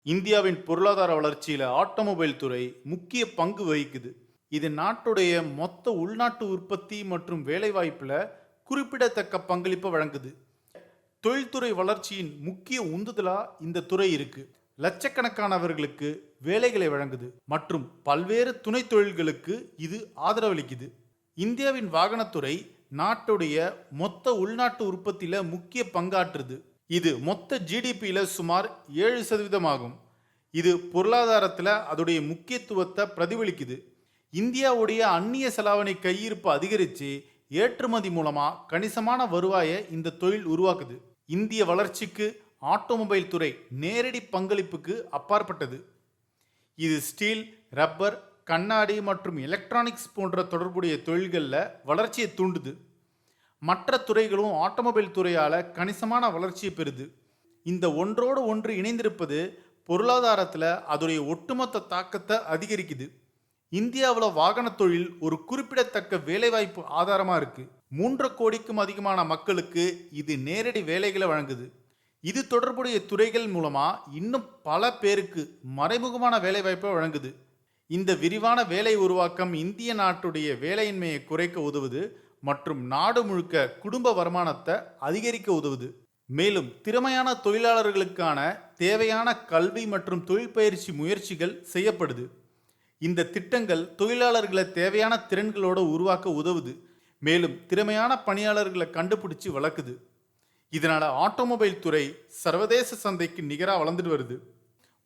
இந்தியாவின் பொருளாதார வளர்ச்சியில ஆட்டோமொபைல் துறை முக்கிய பங்கு வகிக்குது. இது நாட்டுடைய மொத்த உள்நாட்டு உற்பத்தி மற்றும் வேலைவாய்ப்புல குறிப்பிடத்தக்க பங்களிப்பை வழங்குது. தொழில்துறை வளர்ச்சியின் முக்கிய உந்துதலா இந்த துறை இருக்கு. லட்சக்கணக்கானவர்களுக்கு வேலைகளை வழங்குது மற்றும் பல்வேறு துணை தொழில்களுக்கு இது ஆதரவளிக்குது. இந்தியாவின் வாகனத்துறை நாட்டுடைய மொத்த உள்நாட்டு உற்பத்தியில முக்கிய பங்காற்றுது. இது மொத்த ஜிடிபியில சுமார் 7% ஆகும். இது பொருளாதாரத்தில் அதோடைய முக்கியத்துவத்தை பிரதிபலிக்குது. இந்தியாவுடைய அந்நிய செலாவணி கையிருப்பு அதிகரித்து ஏற்றுமதி மூலமா கணிசமான வருவாயை இந்த தொழில் உருவாக்குது. இந்திய வளர்ச்சிக்கு ஆட்டோமொபைல் துறை நேரடி பங்களிப்புக்கு அப்பாற்பட்டது. இது ஸ்டீல், ரப்பர், கண்ணாடி மற்றும் எலக்ட்ரானிக்ஸ் போன்ற தொடர்புடைய தொழில்களில் வளர்ச்சியை தூண்டுது. மற்ற துறைகளும் ஆட்டோமொபைல் துறையால் கணிசமான வளர்ச்சியை பெறுது. இந்த ஒன்றோடு ஒன்று இணைந்திருப்பது பொருளாதாரத்தில் அதோடைய ஒட்டுமொத்த தாக்கத்தை அதிகரிக்குது. இந்தியாவில் வாகன தொழில் ஒரு குறிப்பிடத்தக்க வேலைவாய்ப்பு ஆதாரமாக இருக்குது. 3 கோடிக்கும் அதிகமான மக்களுக்கு இது நேரடி வேலைகளை வழங்குது. இது தொடர்புடைய துறைகள் மூலமாக இன்னும் பல பேருக்கு மறைமுகமான வேலைவாய்ப்பை வழங்குது. இந்த விரிவான வேலை உருவாக்கம் இந்திய நாட்டுடைய வேலையின்மையை குறைக்க உதவுது மற்றும் நாடு முழுக்க குடும்ப வருமானத்தை அதிகரிக்க உதவுது. மேலும் திறமையான தொழிலாளர்களுக்கான தேவையான கல்வி மற்றும் தொழில் பயிற்சி முயற்சிகள் செய்யப்படுது. இந்த திட்டங்கள் தொழிலாளர்களை தேவையான திறன்களோடு உருவாக்க உதவுது. மேலும் திறமையான பணியாளர்களை கண்டுபிடிச்சு வளர்க்குது. இதனால ஆட்டோமொபைல் துறை சர்வதேச சந்தைக்கு நிகராக வளர்ந்துட்டு வருது.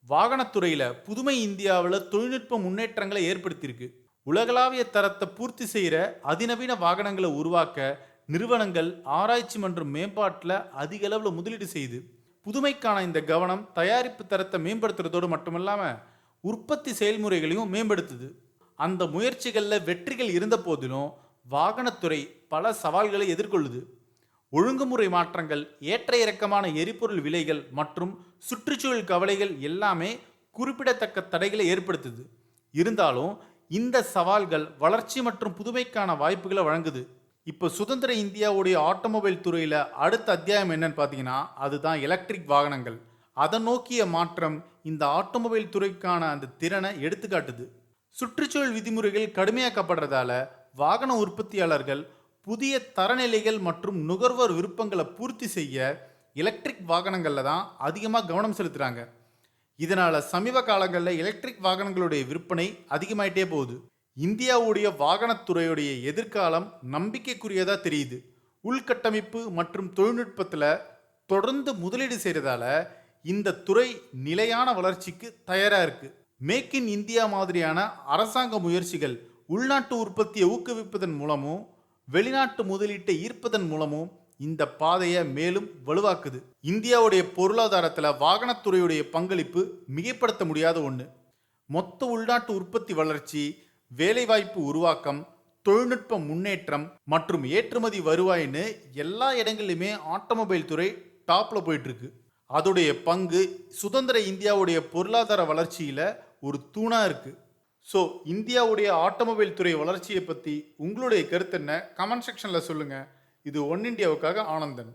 வாகனத்துறையில் புதுமை இந்தியாவில் தொழில்நுட்ப முன்னேற்றங்களை ஏற்படுத்தியிருக்கு. உலகளாவிய தரத்தை பூர்த்தி செய்கிற அதிநவீன வாகனங்களை உருவாக்க நிறுவனங்கள் ஆராய்ச்சி மற்றும் மேம்பாட்டில் அதிக அளவில் முதலீடு செய்யுது. புதுமைக்கான இந்த கவனம் தயாரிப்பு தரத்தை மேம்படுத்துறதோடு மட்டுமில்லாமல் உற்பத்தி செயல்முறைகளையும் மேம்படுத்துது. அந்த முயற்சிகளில் வெற்றிகள் இருந்த போதிலும் வாகனத்துறை பல சவால்களை எதிர்கொள்ளுது. ஒழுங்குமுறை மாற்றங்கள், ஏற்ற இறக்கமான எரிபொருள் விலைகள் மற்றும் சுற்றுச்சூழல் கவலைகள் எல்லாமே குறிப்பிடத்தக்க தடைகளை ஏற்படுத்துது. இருந்தாலும் இந்த சவால்கள் வளர்ச்சி மற்றும் புதுமைக்கான வாய்ப்புகளை வழங்குது. இப்போ சுதந்திர இந்தியாவுடைய ஆட்டோமொபைல் துறையில் அடுத்த அத்தியாயம் என்னன்னு பார்த்தீங்கன்னா அதுதான் எலக்ட்ரிக் வாகனங்கள். அதை நோக்கிய மாற்றம் இந்த ஆட்டோமொபைல் துறைக்கான அந்த திறனை எடுத்துக்காட்டுது. சுற்றுச்சூழல் விதிமுறைகள் கடுமையாக்கப்படுறதால வாகன உற்பத்தியாளர்கள் புதிய தரநிலைகள் மற்றும் நுகர்வோர் விருப்பங்களை பூர்த்தி செய்ய எலக்ட்ரிக் வாகனங்களில் தான் அதிகமாக கவனம் செலுத்துகிறாங்க. இதனால் சமீப காலங்களில் எலக்ட்ரிக் வாகனங்களுடைய விற்பனை அதிகமாயிட்டே போகுது. இந்தியாவுடைய வாகனத்துறையுடைய எதிர்காலம் நம்பிக்கைக்குரியதாக தெரியுது. உள்கட்டமைப்பு மற்றும் தொழில்நுட்பத்தில் தொடர்ந்து முதலீடு செய்கிறதால இந்த துறை நிலையான வளர்ச்சிக்கு தயாராக இருக்குது. மேக் இன் இந்தியா மாதிரியான அரசாங்க முயற்சிகள் உள்நாட்டு உற்பத்தியை ஊக்குவிப்பதன் மூலமும் வெளிநாட்டு முதலீட்டை ஈர்ப்பதன் மூலமும் இந்த பாதையை மேலும் வலுவாக்குது. இந்தியாவுடைய பொருளாதாரத்தில் வாகனத்துறையுடைய பங்களிப்பு மிகைப்படுத்த முடியாத ஒன்று. மொத்த உள்நாட்டு உற்பத்தி வளர்ச்சி, வேலைவாய்ப்பு உருவாக்கம், தொழில்நுட்ப முன்னேற்றம் மற்றும் ஏற்றுமதி வருவாயின்னு எல்லா இடங்களிலுமே ஆட்டோமொபைல் துறை டாப்பில் போயிட்டுருக்கு. அதோடைய பங்கு சுதந்திர இந்தியாவுடைய பொருளாதார வளர்ச்சியில் ஒரு தூணாக இருக்குது. ஸோ இந்தியாவுடைய ஆட்டோமொபைல் துறை வளர்ச்சியை பற்றி உங்களுடைய கருத்து என்ன? கமெண்ட் செக்ஷனில் சொல்லுங்கள். இது ஒன் இண்டியாவுக்காக ஆனந்தன்.